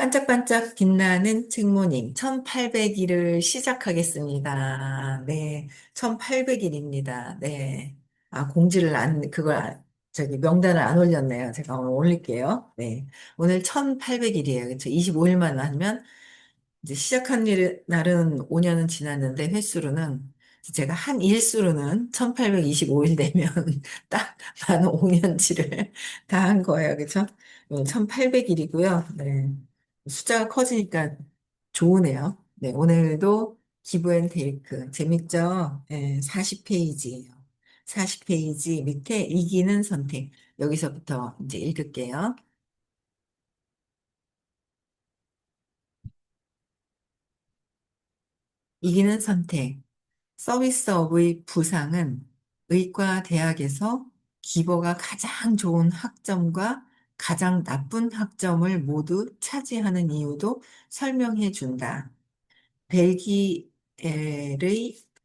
반짝반짝 빛나는 책모님 1800일을 시작하겠습니다. 네, 1800일입니다. 네. 아, 공지를 안, 그걸, 저기 명단을 안 올렸네요. 제가 오늘 올릴게요. 네. 오늘 1800일이에요. 그렇죠? 25일만 하면 이제 시작한 날은 5년은 지났는데 횟수로는 제가 한 일수로는 1825일 되면 딱 만 5년치를 다 한 거예요. 그죠? 1800일이고요. 네. 숫자가 커지니까 좋으네요. 네. 오늘도 기브앤테이크 재밌죠? 네. 40페이지예요. 40페이지 밑에 이기는 선택. 여기서부터 이제 읽을게요. 이기는 선택. 서비스업의 부상은 의과 대학에서 기버가 가장 좋은 학점과 가장 나쁜 학점을 모두 차지하는 이유도 설명해 준다. 벨기에의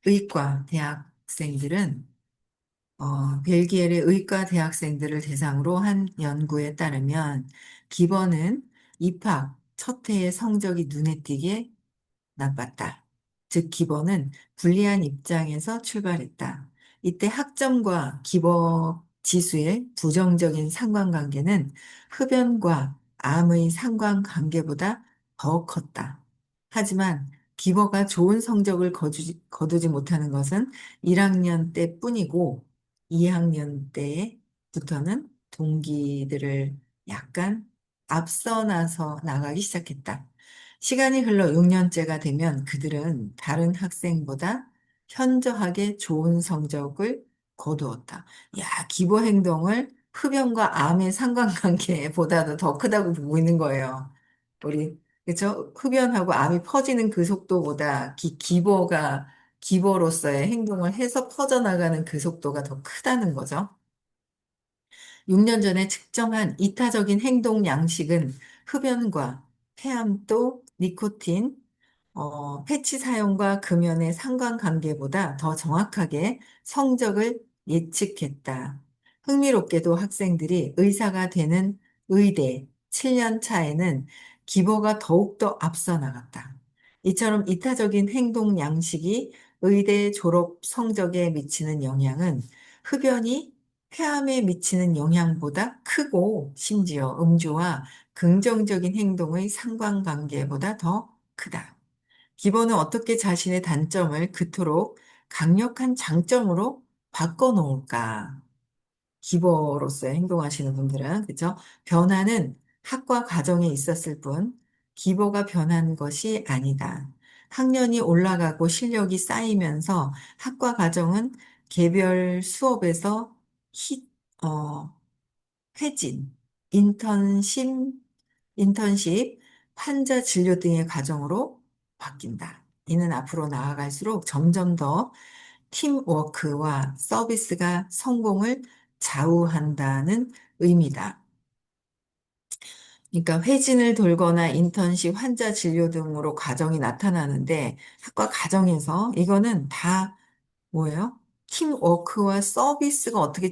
의과 대학생들은 벨기에의 의과 대학생들을 대상으로 한 연구에 따르면 기버는 입학 첫 해의 성적이 눈에 띄게 나빴다. 즉, 기버는 불리한 입장에서 출발했다. 이때 학점과 기버 지수의 부정적인 상관관계는 흡연과 암의 상관관계보다 더 컸다. 하지만 기버가 좋은 성적을 거두지 못하는 것은 1학년 때뿐이고 2학년 때부터는 동기들을 약간 앞서 나서 나가기 시작했다. 시간이 흘러 6년째가 되면 그들은 다른 학생보다 현저하게 좋은 성적을 거두었다. 야, 기버 행동을 흡연과 암의 상관관계보다도 더 크다고 보고 있는 거예요. 우리, 그쵸? 흡연하고 암이 퍼지는 그 속도보다 기버로서의 행동을 해서 퍼져나가는 그 속도가 더 크다는 거죠. 6년 전에 측정한 이타적인 행동 양식은 흡연과 폐암도 니코틴, 패치 사용과 금연의 상관관계보다 더 정확하게 성적을 예측했다. 흥미롭게도 학생들이 의사가 되는 의대 7년 차에는 기보가 더욱더 앞서 나갔다. 이처럼 이타적인 행동 양식이 의대 졸업 성적에 미치는 영향은 흡연이 폐암에 미치는 영향보다 크고 심지어 음주와 긍정적인 행동의 상관관계보다 더 크다. 기본은 어떻게 자신의 단점을 그토록 강력한 장점으로 바꿔놓을까? 기버로서 행동하시는 분들은, 그죠? 변화는 학과 과정에 있었을 뿐, 기버가 변한 것이 아니다. 학년이 올라가고 실력이 쌓이면서 학과 과정은 개별 수업에서 히, 어, 회진, 인턴십, 인턴십, 환자 진료 등의 과정으로 바뀐다. 이는 앞으로 나아갈수록 점점 더 팀워크와 서비스가 성공을 좌우한다는 의미다. 그러니까 회진을 돌거나 인턴십, 환자 진료 등으로 과정이 나타나는데 학과 과정에서 이거는 다 뭐예요? 팀워크와 서비스가 어떻게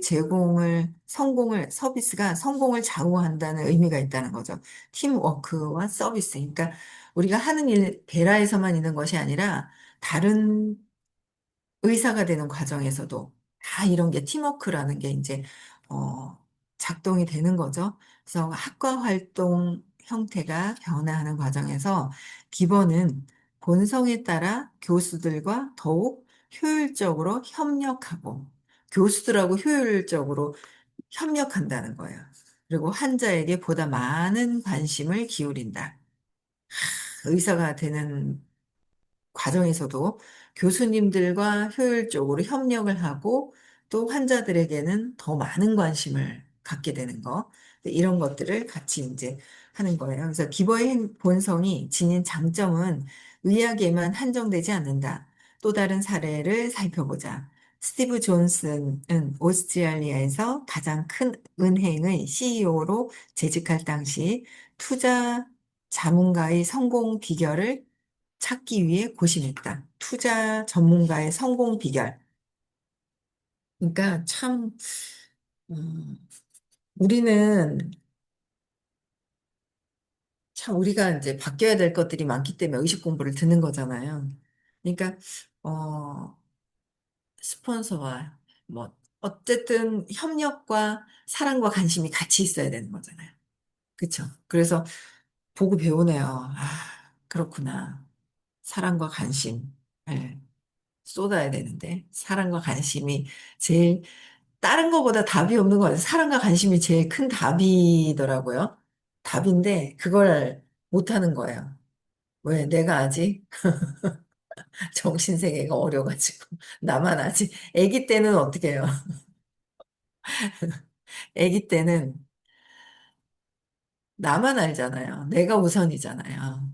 서비스가 성공을 좌우한다는 의미가 있다는 거죠. 팀워크와 서비스. 그러니까 우리가 하는 일, 베라에서만 있는 것이 아니라 다른 의사가 되는 과정에서도 다 이런 게 팀워크라는 게 이제, 어, 작동이 되는 거죠. 그래서 학과 활동 형태가 변화하는 과정에서 기본은 본성에 따라 교수들과 더욱 효율적으로 협력하고 교수들하고 효율적으로 협력한다는 거예요. 그리고 환자에게 보다 많은 관심을 기울인다. 의사가 되는 과정에서도 교수님들과 효율적으로 협력을 하고 또 환자들에게는 더 많은 관심을 갖게 되는 거. 이런 것들을 같이 이제 하는 거예요. 그래서 기버의 본성이 지닌 장점은 의학에만 한정되지 않는다. 또 다른 사례를 살펴보자. 스티브 존슨은 오스트레일리아에서 가장 큰 은행의 CEO로 재직할 당시 투자 자문가의 성공 비결을 찾기 위해 고심했다. 투자 전문가의 성공 비결. 그러니까 참, 음, 우리는 참 우리가 이제 바뀌어야 될 것들이 많기 때문에 의식 공부를 듣는 거잖아요. 그러니까, 어, 스폰서와 뭐, 어쨌든 협력과 사랑과 관심이 같이 있어야 되는 거잖아요. 그쵸? 그래서 보고 배우네요. 아, 그렇구나. 사랑과 관심. 예, 쏟아야 되는데, 사랑과 관심이 제일, 다른 거보다 답이 없는 거 같아요. 사랑과 관심이 제일 큰 답이더라고요. 답인데, 그걸 못하는 거예요. 왜? 내가 아직 정신세계가 어려가지고. 나만 아직, 아기 때는 어떻게 해요? 아기 때는 나만 알잖아요. 내가 우선이잖아요.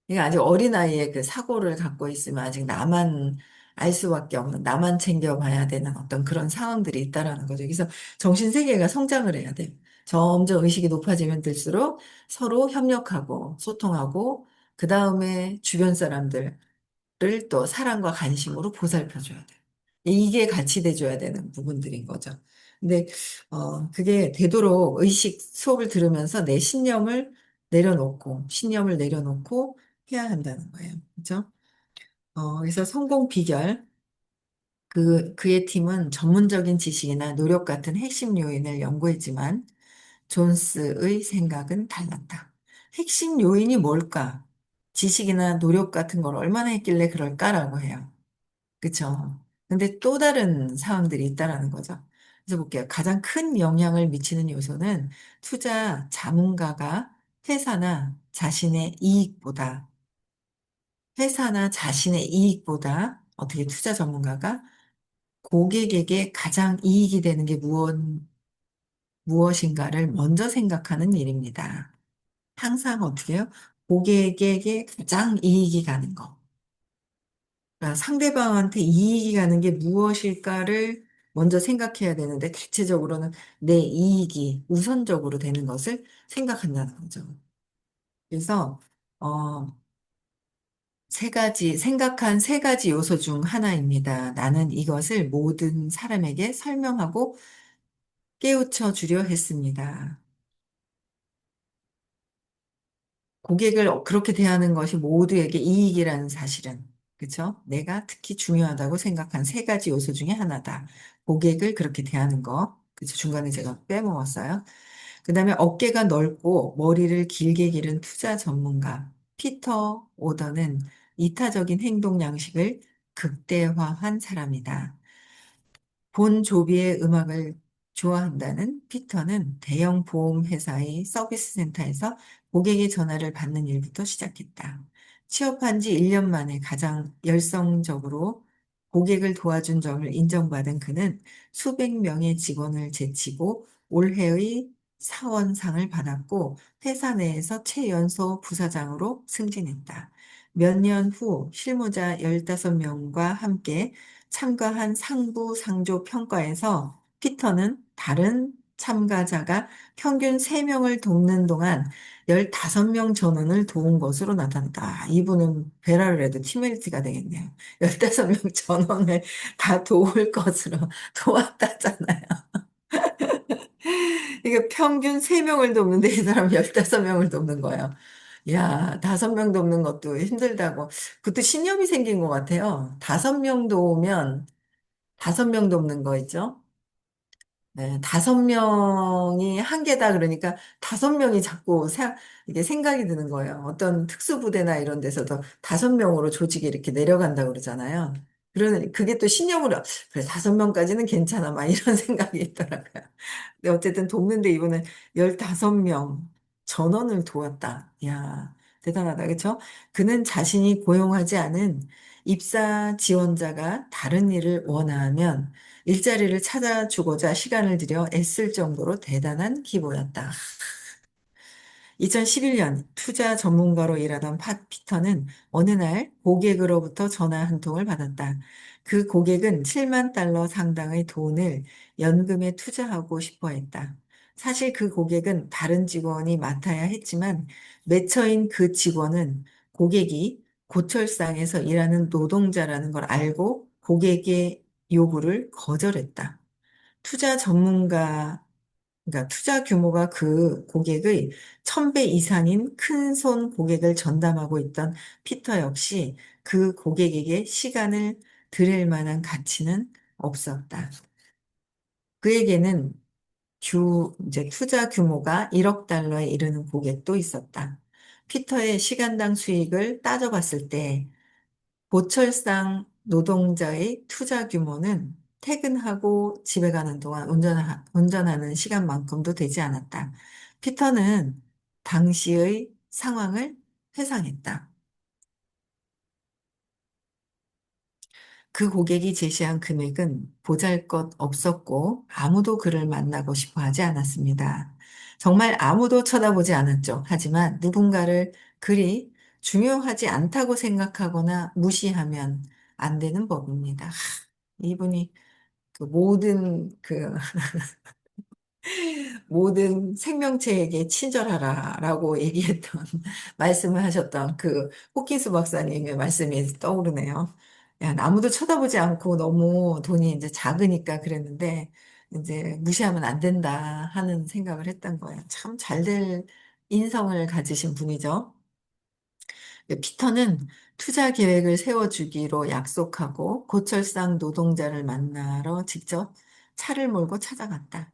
그러니까 아직 어린아이의 그 사고를 갖고 있으면 아직 나만 알 수밖에 없는, 나만 챙겨봐야 되는 어떤 그런 상황들이 있다라는 거죠. 그래서 정신세계가 성장을 해야 돼요. 점점 의식이 높아지면 들수록 서로 협력하고 소통하고, 그 다음에 주변 사람들, 를 또 사랑과 관심으로 보살펴줘야 돼요. 이게 같이 돼줘야 되는 부분들인 거죠. 근데, 그게 되도록 의식 수업을 들으면서 내 신념을 내려놓고 해야 한다는 거예요. 그죠? 그래서 성공 비결, 그의 팀은 전문적인 지식이나 노력 같은 핵심 요인을 연구했지만, 존스의 생각은 달랐다. 핵심 요인이 뭘까? 지식이나 노력 같은 걸 얼마나 했길래 그럴까라고 해요. 그쵸. 근데 또 다른 상황들이 있다라는 거죠. 그래서 볼게요. 가장 큰 영향을 미치는 요소는 투자 자문가가 회사나 자신의 이익보다, 어떻게 투자 전문가가 고객에게 가장 이익이 되는 게 무엇인가를 먼저 생각하는 일입니다. 항상 어떻게 해요? 고객에게 가장 이익이 가는 거. 그러니까 상대방한테 이익이 가는 게 무엇일까를 먼저 생각해야 되는데, 대체적으로는 내 이익이 우선적으로 되는 것을 생각한다는 거죠. 그래서, 어, 생각한 세 가지 요소 중 하나입니다. 나는 이것을 모든 사람에게 설명하고 깨우쳐 주려 했습니다. 고객을 그렇게 대하는 것이 모두에게 이익이라는 사실은, 그쵸? 내가 특히 중요하다고 생각한 세 가지 요소 중에 하나다. 고객을 그렇게 대하는 거. 그쵸? 중간에 제가 빼먹었어요. 그 다음에 어깨가 넓고 머리를 길게 기른 투자 전문가. 피터 오더는 이타적인 행동 양식을 극대화한 사람이다. 본 조비의 음악을 좋아한다는 피터는 대형 보험 회사의 서비스 센터에서 고객의 전화를 받는 일부터 시작했다. 취업한 지 1년 만에 가장 열성적으로 고객을 도와준 점을 인정받은 그는 수백 명의 직원을 제치고 올해의 사원상을 받았고 회사 내에서 최연소 부사장으로 승진했다. 몇 년 후 실무자 15명과 함께 참가한 상부 상조 평가에서 피터는 다른 참가자가 평균 3명을 돕는 동안 15명 전원을 도운 것으로 나타났다. 아, 이분은 베라를 해도 티메리티가 되겠네요. 15명 전원을 다 도울 것으로 도왔다잖아요. 이게 평균 3명을 돕는데 이 사람 15명을 돕는 거예요. 야, 5명 돕는 것도 힘들다고. 그것도 신념이 생긴 것 같아요. 5명 도우면 5명 돕는 거 있죠? 네, 5명이 한계다 그러니까 5명이 자꾸 이게 생각이 드는 거예요. 어떤 특수부대나 이런 데서도 5명으로 조직이 이렇게 내려간다 그러잖아요. 그게 또 신념으로, 그래, 5명까지는 괜찮아. 막 이런 생각이 있더라고요. 근데 어쨌든 돕는데 이분은 15명 전원을 도왔다. 이야, 대단하다. 그쵸? 그는 자신이 고용하지 않은 입사 지원자가 다른 일을 원하면 일자리를 찾아주고자 시간을 들여 애쓸 정도로 대단한 기보였다. 2011년 투자 전문가로 일하던 피터는 어느 날 고객으로부터 전화 한 통을 받았다. 그 고객은 7만 달러 상당의 돈을 연금에 투자하고 싶어 했다. 사실 그 고객은 다른 직원이 맡아야 했지만 매처인 그 직원은 고객이 고철상에서 일하는 노동자라는 걸 알고 고객의 요구를 거절했다. 투자 전문가 그러니까 투자 규모가 그 고객의 1000배 이상인 큰 손 고객을 전담하고 있던 피터 역시 그 고객에게 시간을 들일 만한 가치는 없었다. 그에게는 이제 투자 규모가 1억 달러에 이르는 고객도 있었다. 피터의 시간당 수익을 따져봤을 때 고철상 노동자의 투자 규모는 퇴근하고 집에 가는 동안 운전하는 시간만큼도 되지 않았다. 피터는 당시의 상황을 회상했다. 그 고객이 제시한 금액은 보잘것 없었고 아무도 그를 만나고 싶어 하지 않았습니다. 정말 아무도 쳐다보지 않았죠. 하지만 누군가를 그리 중요하지 않다고 생각하거나 무시하면 안 되는 법입니다. 이분이 그 모든 생명체에게 친절하라라고 얘기했던, 말씀을 하셨던 그 호킨스 박사님의 말씀이 떠오르네요. 야, 아무도 쳐다보지 않고 너무 돈이 이제 작으니까 그랬는데, 이제 무시하면 안 된다 하는 생각을 했던 거예요. 참 잘 될 인성을 가지신 분이죠. 피터는 투자 계획을 세워주기로 약속하고 고철상 노동자를 만나러 직접 차를 몰고 찾아갔다.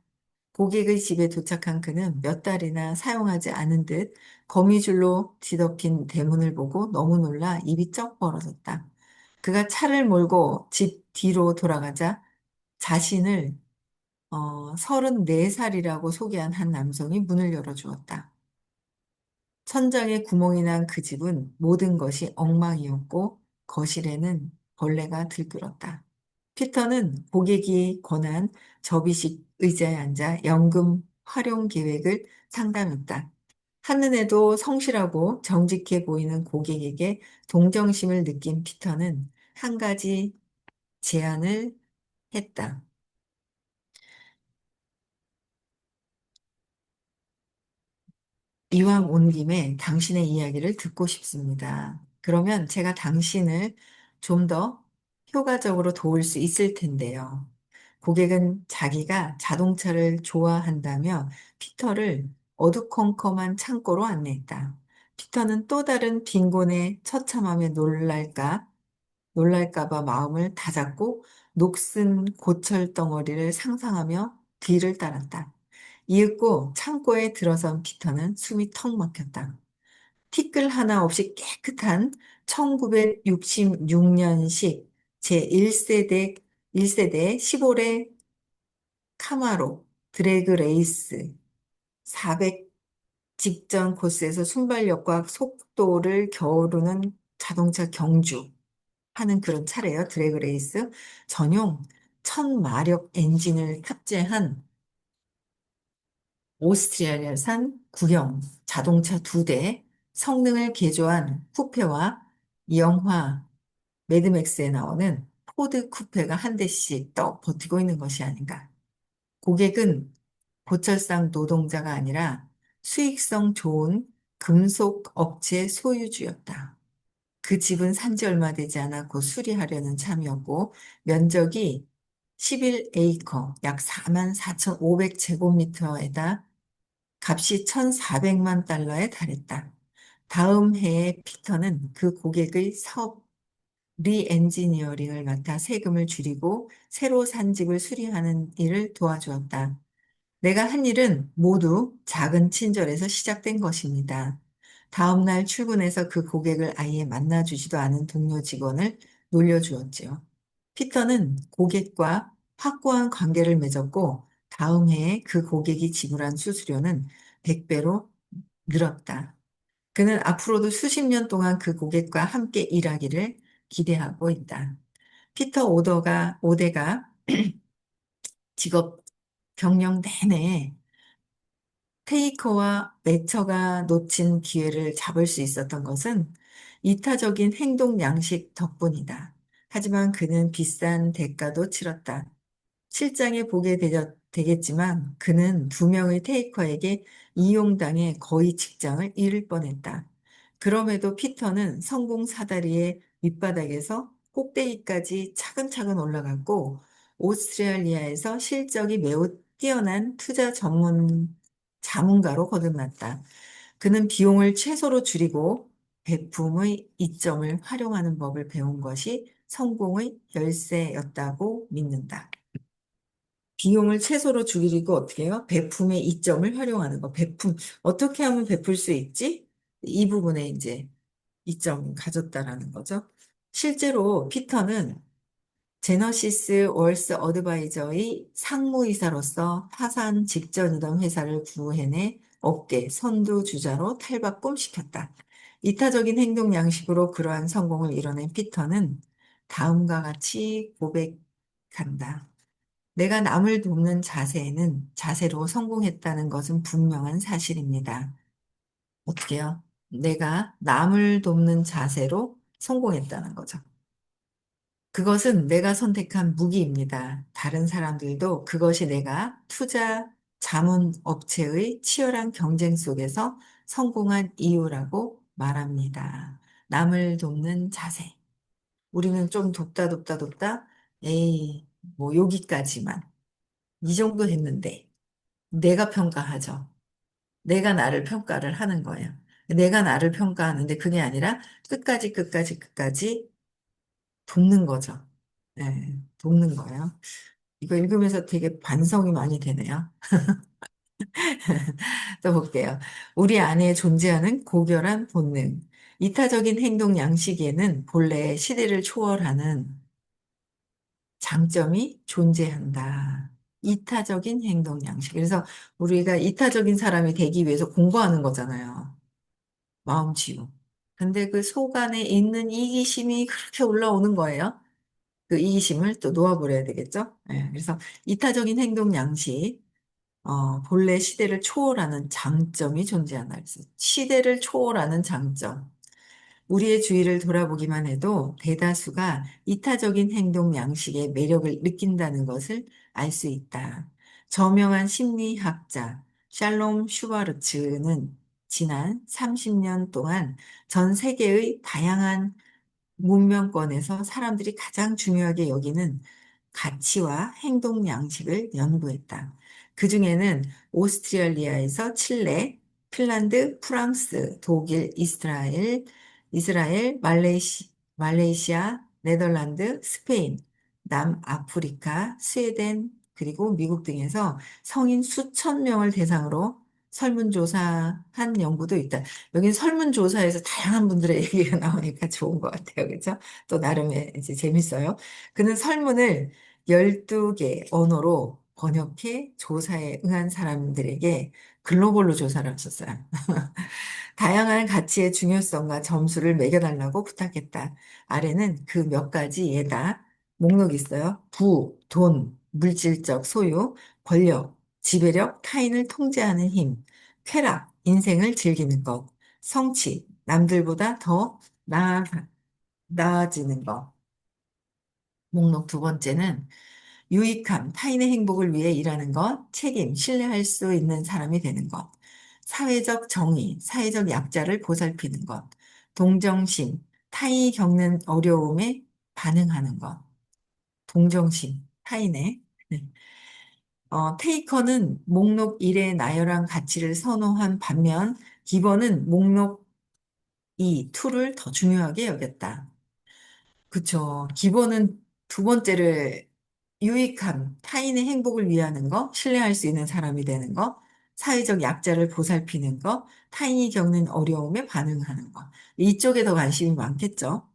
고객의 집에 도착한 그는 몇 달이나 사용하지 않은 듯 거미줄로 뒤덮인 대문을 보고 너무 놀라 입이 쩍 벌어졌다. 그가 차를 몰고 집 뒤로 돌아가자 자신을 34살이라고 소개한 한 남성이 문을 열어주었다. 천장에 구멍이 난 그 집은 모든 것이 엉망이었고 거실에는 벌레가 들끓었다. 피터는 고객이 권한 접이식 의자에 앉아 연금 활용 계획을 상담했다. 한눈에도 성실하고 정직해 보이는 고객에게 동정심을 느낀 피터는 한 가지 제안을 했다. 이왕 온 김에 당신의 이야기를 듣고 싶습니다. 그러면 제가 당신을 좀 더 효과적으로 도울 수 있을 텐데요. 고객은 자기가 자동차를 좋아한다며 피터를 어두컴컴한 창고로 안내했다. 피터는 또 다른 빈곤에 처참하며 놀랄까 봐 마음을 다잡고 녹슨 고철 덩어리를 상상하며 뒤를 따랐다. 이윽고 창고에 들어선 피터는 숨이 턱 막혔다. 티끌 하나 없이 깨끗한 1966년식 제1세대 1세대 15대 카마로 드래그 레이스 400 직전 코스에서 순발력과 속도를 겨루는 자동차 경주 하는 그런 차래요. 드래그 레이스 전용 1000마력 엔진을 탑재한 오스트리아산 구형 자동차 2대, 성능을 개조한 쿠페와 영화 매드맥스에 나오는 포드 쿠페가 한 대씩 떡 버티고 있는 것이 아닌가. 고객은 고철상 노동자가 아니라 수익성 좋은 금속 업체 소유주였다. 그 집은 산지 얼마 되지 않아 곧 수리하려는 참이었고 면적이 11에이커, 약 44,500제곱미터에다 값이 1,400만 달러에 달했다. 다음 해에 피터는 그 고객의 사업 리엔지니어링을 맡아 세금을 줄이고 새로 산 집을 수리하는 일을 도와주었다. 내가 한 일은 모두 작은 친절에서 시작된 것입니다. 다음 날 출근해서 그 고객을 아예 만나주지도 않은 동료 직원을 놀려주었지요. 피터는 고객과 확고한 관계를 맺었고 다음 해에 그 고객이 지불한 수수료는 100배로 늘었다. 그는 앞으로도 수십 년 동안 그 고객과 함께 일하기를 기대하고 있다. 오데가 직업 경영 내내 테이커와 매처가 놓친 기회를 잡을 수 있었던 것은 이타적인 행동 양식 덕분이다. 하지만 그는 비싼 대가도 치렀다. 실장에 되겠지만 그는 2명의 테이커에게 이용당해 거의 직장을 잃을 뻔했다. 그럼에도 피터는 성공 사다리의 밑바닥에서 꼭대기까지 차근차근 올라갔고 오스트레일리아에서 실적이 매우 뛰어난 투자 전문 자문가로 거듭났다. 그는 비용을 최소로 줄이고 베품의 이점을 활용하는 법을 배운 것이 성공의 열쇠였다고 믿는다. 비용을 최소로 줄이고 어떻게 해요? 베품의 이점을 활용하는 거. 베품, 어떻게 하면 베풀 수 있지? 이 부분에 이제 이점을 가졌다라는 거죠. 실제로 피터는 제너시스 월스 어드바이저의 상무이사로서 파산 직전이던 회사를 구해내 업계 선두주자로 탈바꿈시켰다. 이타적인 행동 양식으로 그러한 성공을 이뤄낸 피터는 다음과 같이 고백한다. 내가 남을 돕는 자세로 성공했다는 것은 분명한 사실입니다. 어떻게요? 내가 남을 돕는 자세로 성공했다는 거죠. 그것은 내가 선택한 무기입니다. 다른 사람들도 그것이 내가 투자 자문 업체의 치열한 경쟁 속에서 성공한 이유라고 말합니다. 남을 돕는 자세. 우리는 좀 돕다. 에이, 뭐 여기까지만. 이 정도 했는데. 내가 평가하죠. 내가 나를 평가를 하는 거예요. 내가 나를 평가하는데 그게 아니라 끝까지 돕는 거죠. 네, 돕는 거예요. 이거 읽으면서 되게 반성이 많이 되네요. 또 볼게요. 우리 안에 존재하는 고결한 본능. 이타적인 행동 양식에는 본래 시대를 초월하는 장점이 존재한다. 이타적인 행동 양식. 그래서 우리가 이타적인 사람이 되기 위해서 공부하는 거잖아요. 마음치유. 근데 그 속 안에 있는 이기심이 그렇게 올라오는 거예요. 그 이기심을 또 놓아버려야 되겠죠? 예, 그래서 이타적인 행동 양식, 본래 시대를 초월하는 장점이 존재한다. 그래서 시대를 초월하는 장점. 우리의 주위를 돌아보기만 해도 대다수가 이타적인 행동 양식의 매력을 느낀다는 것을 알 수 있다. 저명한 심리학자 샬롬 슈바르츠는 지난 30년 동안 전 세계의 다양한 문명권에서 사람들이 가장 중요하게 여기는 가치와 행동 양식을 연구했다. 그중에는 오스트레일리아에서 칠레, 핀란드, 프랑스, 독일, 이스라엘, 말레이시아, 네덜란드, 스페인, 남아프리카, 스웨덴, 그리고 미국 등에서 성인 수천 명을 대상으로 설문조사한 연구도 있다. 여긴 설문조사에서 다양한 분들의 얘기가 나오니까 좋은 것 같아요. 그죠? 또 나름의 이제 재밌어요. 그는 설문을 12개 언어로 번역해 조사에 응한 사람들에게 글로벌로 조사를 했었어요. 다양한 가치의 중요성과 점수를 매겨달라고 부탁했다. 아래는 그 몇 가지 예다. 목록이 있어요. 돈, 물질적 소유, 권력, 지배력, 타인을 통제하는 힘, 쾌락, 인생을 즐기는 것, 성취, 남들보다 더 나아지는 것. 목록 두 번째는 유익함, 타인의 행복을 위해 일하는 것, 책임, 신뢰할 수 있는 사람이 되는 것, 사회적 정의, 사회적 약자를 보살피는 것, 동정심, 타인이 겪는 어려움에 반응하는 것, 동정심, 타인의. 네. 테이커는 목록 1의 나열한 가치를 선호한 반면, 기본은 목록 2를 더 중요하게 여겼다. 그쵸. 기본은 두 번째를 유익함, 타인의 행복을 위하는 거, 신뢰할 수 있는 사람이 되는 거, 사회적 약자를 보살피는 거, 타인이 겪는 어려움에 반응하는 거. 이쪽에 더 관심이 많겠죠.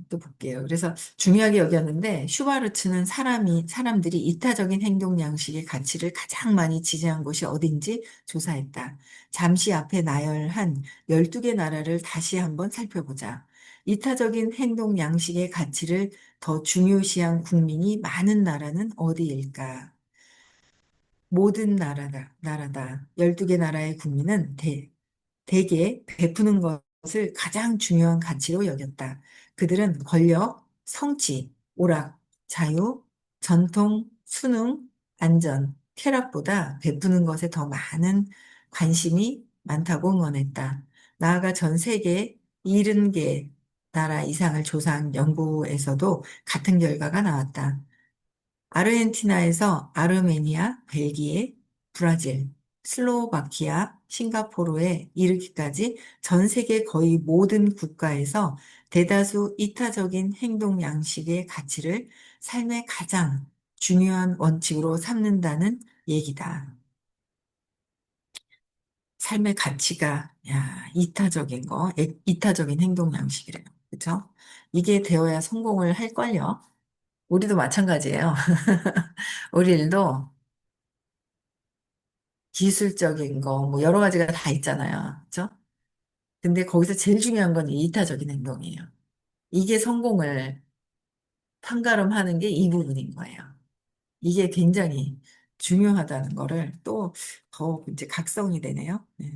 또 볼게요. 그래서 중요하게 여겼는데, 슈바르츠는 사람들이 이타적인 행동 양식의 가치를 가장 많이 지지한 곳이 어딘지 조사했다. 잠시 앞에 나열한 12개 나라를 다시 한번 살펴보자. 이타적인 행동 양식의 가치를 더 중요시한 국민이 많은 나라는 어디일까? 모든 나라다. 12개 나라의 국민은 대개 베푸는 것을 가장 중요한 가치로 여겼다. 그들은 권력, 성취, 오락, 자유, 전통, 수능, 안전, 쾌락보다 베푸는 것에 더 많은 관심이 많다고 응원했다. 나아가 전 세계 70개 나라 이상을 조사한 연구에서도 같은 결과가 나왔다. 아르헨티나에서 아르메니아, 벨기에, 브라질, 슬로바키아, 싱가포르에 이르기까지 전 세계 거의 모든 국가에서 대다수 이타적인 행동 양식의 가치를 삶의 가장 중요한 원칙으로 삼는다는 얘기다. 삶의 가치가 이타적인 거, 이타적인 행동 양식이래요. 그렇죠? 이게 되어야 성공을 할걸요. 우리도 마찬가지예요. 우리 일도 기술적인 거, 뭐 여러 가지가 다 있잖아요. 그죠? 근데 거기서 제일 중요한 건 이 이타적인 행동이에요. 이게 성공을 판가름하는 게 이 부분인 거예요. 이게 굉장히 중요하다는 거를 또 더 이제 각성이 되네요. 네.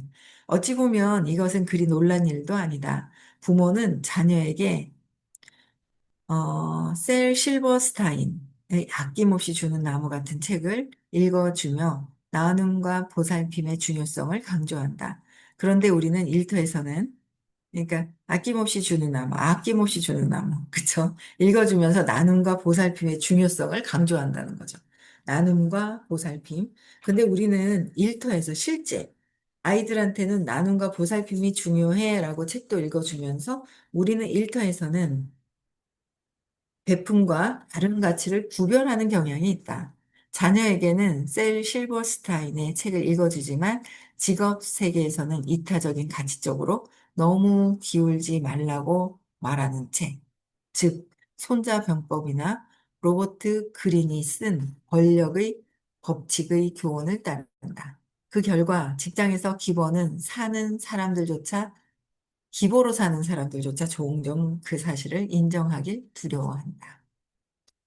어찌 보면 이것은 그리 놀란 일도 아니다. 부모는 자녀에게 셀 실버스타인의 아낌없이 주는 나무 같은 책을 읽어주며 나눔과 보살핌의 중요성을 강조한다. 그런데 우리는 일터에서는 그러니까 아낌없이 주는 나무, 아낌없이 주는 나무, 그쵸? 읽어주면서 나눔과 보살핌의 중요성을 강조한다는 거죠. 나눔과 보살핌. 근데 우리는 일터에서 실제 아이들한테는 나눔과 보살핌이 중요해라고 책도 읽어주면서 우리는 일터에서는 베품과 다른 가치를 구별하는 경향이 있다. 자녀에게는 셀 실버스타인의 책을 읽어주지만 직업 세계에서는 이타적인 가치 쪽으로 너무 기울지 말라고 말하는 책, 즉 손자병법이나 로버트 그린이 쓴 권력의 법칙의 교훈을 따른다. 그 결과 직장에서 기보로 사는 사람들조차 종종 그 사실을 인정하길 두려워한다.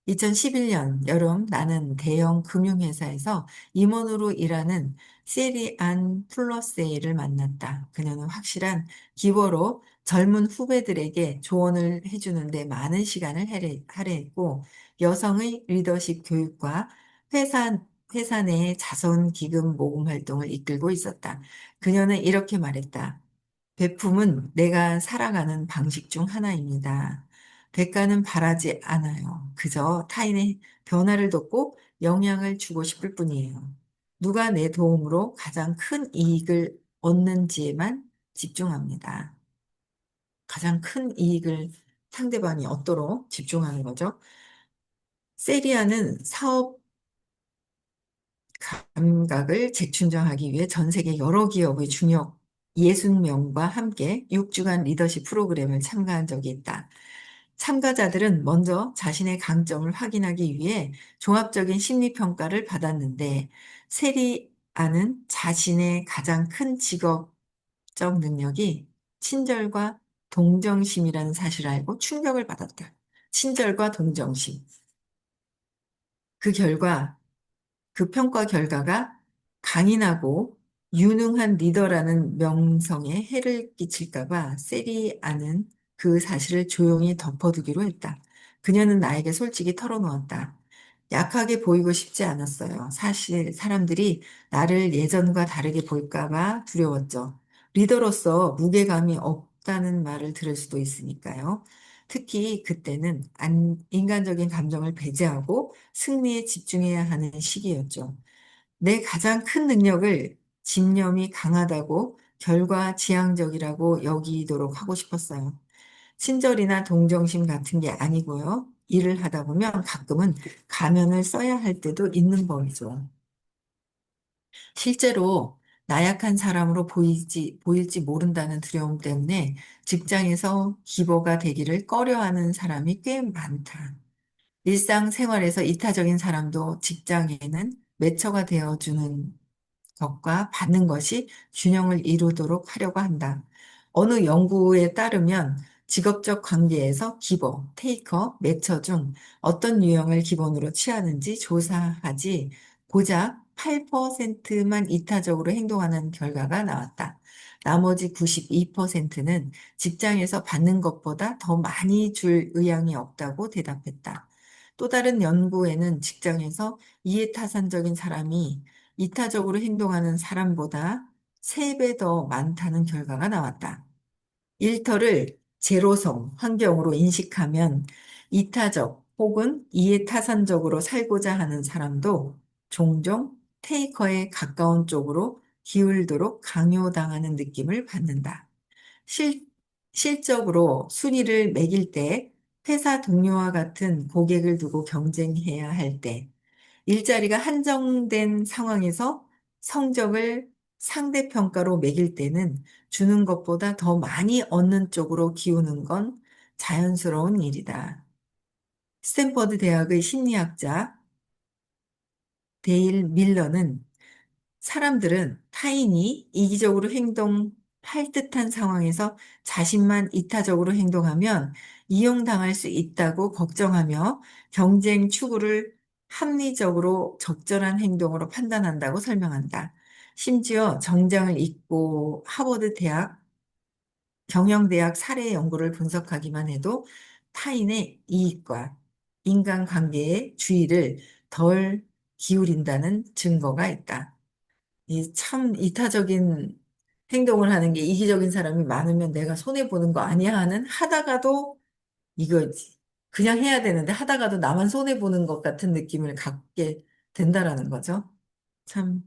2011년 여름 나는 대형 금융회사에서 임원으로 일하는 세리안 플러세이를 만났다. 그녀는 확실한 기보로 젊은 후배들에게 조언을 해주는데 많은 시간을 할애했고 여성의 리더십 교육과 회사, 회사 내의 자선 기금 모금 활동을 이끌고 있었다. 그녀는 이렇게 말했다. 베품은 내가 살아가는 방식 중 하나입니다. 대가는 바라지 않아요. 그저 타인의 변화를 돕고 영향을 주고 싶을 뿐이에요. 누가 내 도움으로 가장 큰 이익을 얻는지에만 집중합니다. 가장 큰 이익을 상대방이 얻도록 집중하는 거죠. 세리아는 사업 감각을 재충전하기 위해 전 세계 여러 기업의 중역 60명과 함께 6주간 리더십 프로그램을 참가한 적이 있다. 참가자들은 먼저 자신의 강점을 확인하기 위해 종합적인 심리평가를 받았는데 세리아는 자신의 가장 큰 직업적 능력이 친절과 동정심이라는 사실을 알고 충격을 받았다. 친절과 동정심. 그 결과 그 평가 결과가 강인하고 유능한 리더라는 명성에 해를 끼칠까봐 세리아는 그 사실을 조용히 덮어두기로 했다. 그녀는 나에게 솔직히 털어놓았다. 약하게 보이고 싶지 않았어요. 사실 사람들이 나를 예전과 다르게 볼까봐 두려웠죠. 리더로서 무게감이 없다는 말을 들을 수도 있으니까요. 특히 그때는 인간적인 감정을 배제하고 승리에 집중해야 하는 시기였죠. 내 가장 큰 능력을 집념이 강하다고 결과 지향적이라고 여기도록 하고 싶었어요. 친절이나 동정심 같은 게 아니고요. 일을 하다 보면 가끔은 가면을 써야 할 때도 있는 법이죠. 실제로 나약한 사람으로 보일지 모른다는 두려움 때문에 직장에서 기보가 되기를 꺼려하는 사람이 꽤 많다. 일상생활에서 이타적인 사람도 직장에는 매처가 되어주는 것과 받는 것이 균형을 이루도록 하려고 한다. 어느 연구에 따르면 직업적 관계에서 기버, 테이커, 매처 중 어떤 유형을 기본으로 취하는지 조사하지 고작 8%만 이타적으로 행동하는 결과가 나왔다. 나머지 92%는 직장에서 받는 것보다 더 많이 줄 의향이 없다고 대답했다. 또 다른 연구에는 직장에서 이해타산적인 사람이 이타적으로 행동하는 사람보다 3배 더 많다는 결과가 나왔다. 일터를 제로섬 환경으로 인식하면 이타적, 혹은 이해타산적으로 살고자 하는 사람도 종종 테이커에 가까운 쪽으로 기울도록 강요당하는 느낌을 받는다. 실, 실적으로 순위를 매길 때 회사 동료와 같은 고객을 두고 경쟁해야 할 때, 일자리가 한정된 상황에서 성적을 상대평가로 매길 때는 주는 것보다 더 많이 얻는 쪽으로 기우는 건 자연스러운 일이다. 스탠퍼드 대학의 심리학자 데일 밀러는 사람들은 타인이 이기적으로 행동할 듯한 상황에서 자신만 이타적으로 행동하면 이용당할 수 있다고 걱정하며 경쟁 추구를 합리적으로 적절한 행동으로 판단한다고 설명한다. 심지어 정장을 입고 하버드 대학 경영대학 사례 연구를 분석하기만 해도 타인의 이익과 인간관계의 주의를 덜 기울인다는 증거가 있다. 이 참 이타적인 행동을 하는 게 이기적인 사람이 많으면 내가 손해보는 거 아니야 하는 하다가도 이거지. 그냥 해야 되는데 하다가도 나만 손해보는 것 같은 느낌을 갖게 된다라는 거죠. 참,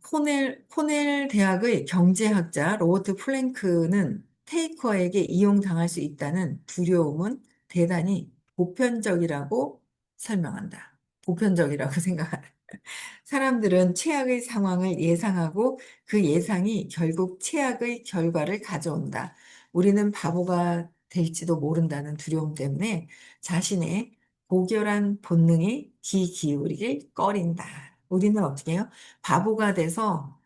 코넬 대학의 경제학자 로버트 플랭크는 테이커에게 이용당할 수 있다는 두려움은 대단히 보편적이라고 설명한다. 보편적이라고 생각한다. 사람들은 최악의 상황을 예상하고 그 예상이 결국 최악의 결과를 가져온다. 우리는 바보가 될지도 모른다는 두려움 때문에 자신의 고결한 본능에 귀 기울이길 꺼린다. 우리는 어떻게 해요? 바보가 돼서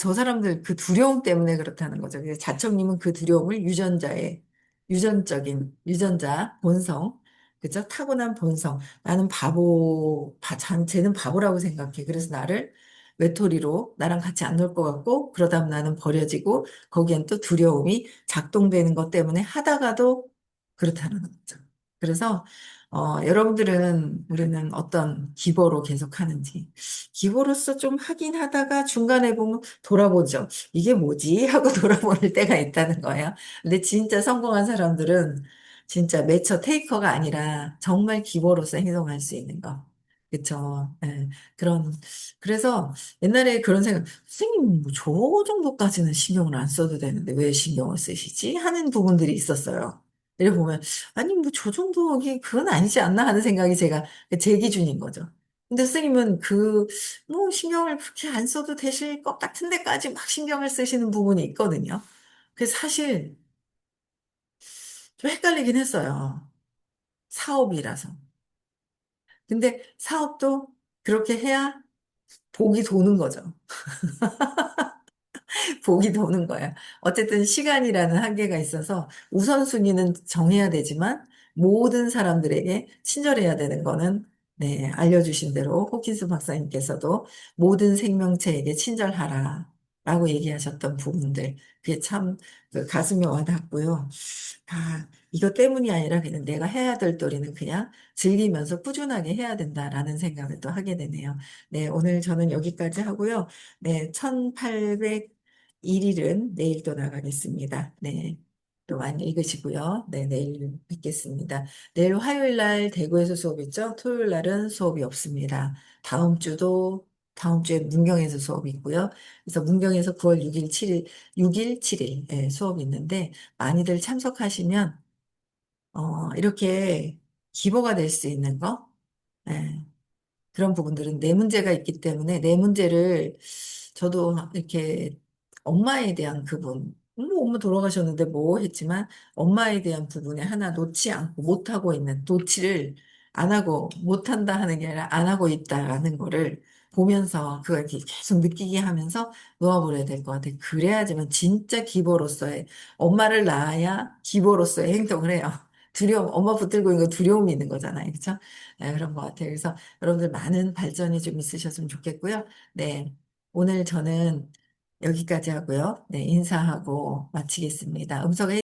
저 사람들 그 두려움 때문에 그렇다는 거죠. 그래서 자청님은 그 두려움을 유전자 본성, 그죠? 타고난 본성. 나는 쟤는 바보라고 생각해. 그래서 나를 외톨이로 나랑 같이 안 놀 것 같고, 그러다 보면 나는 버려지고, 거기엔 또 두려움이 작동되는 것 때문에 하다가도 그렇다는 거죠. 그래서, 여러분들은 우리는 어떤 기보로 계속 하는지, 기보로서 좀 하긴 하다가 중간에 보면 돌아보죠. 이게 뭐지? 하고 돌아보는 때가 있다는 거예요. 근데 진짜 성공한 사람들은 진짜 매처 테이커가 아니라 정말 기보로서 행동할 수 있는 거. 그쵸. 예, 그래서 옛날에 그런 생각, 선생님, 뭐, 저 정도까지는 신경을 안 써도 되는데 왜 신경을 쓰시지? 하는 부분들이 있었어요. 이래 보면, 아니, 뭐, 저 정도, 그건 아니지 않나 하는 생각이 제 기준인 거죠. 근데 선생님은 뭐, 신경을 그렇게 안 써도 되실 것 같은 데까지 막 신경을 쓰시는 부분이 있거든요. 그래서 사실 좀 헷갈리긴 했어요. 사업이라서. 근데 사업도 그렇게 해야 복이 도는 거죠. 복이 도는 거야. 어쨌든 시간이라는 한계가 있어서 우선순위는 정해야 되지만 모든 사람들에게 친절해야 되는 거는 네, 알려주신 대로 호킨스 박사님께서도 모든 생명체에게 친절하라 라고 얘기하셨던 부분들 그게 참그 가슴에 와닿고요. 이것 때문이 아니라 그냥 내가 해야 될 도리는 그냥 즐기면서 꾸준하게 해야 된다라는 생각을 또 하게 되네요. 네, 오늘 저는 여기까지 하고요. 네, 1801일은 내일 또 나가겠습니다. 네. 또 많이 읽으시고요. 네, 내일 뵙겠습니다. 내일 화요일 날 대구에서 수업 있죠? 토요일 날은 수업이 없습니다. 다음 주에 문경에서 수업이 있고요. 그래서 문경에서 9월 6일, 7일, 6일, 7일 수업이 있는데 많이들 참석하시면 이렇게 기보가 될 수 있는 거 예, 그런 부분들은 내 문제가 있기 때문에 내 문제를 저도 이렇게 엄마에 대한 부분, 뭐 엄마 돌아가셨는데 뭐 했지만 엄마에 대한 부분에 하나 놓지 않고 못하고 있는 놓지를 안 하고 못한다 하는 게 아니라 안 하고 있다라는 거를 보면서 그걸 이렇게 계속 느끼게 하면서 놓아버려야 될 것 같아요. 그래야지만 진짜 기보로서의 엄마를 낳아야 기보로서의 행동을 해요. 두려움, 엄마 붙들고 있는 거 두려움이 있는 거잖아요. 그렇죠? 네, 그런 것 같아요. 그래서 여러분들 많은 발전이 좀 있으셨으면 좋겠고요. 네. 오늘 저는 여기까지 하고요. 네. 인사하고 마치겠습니다. 음성에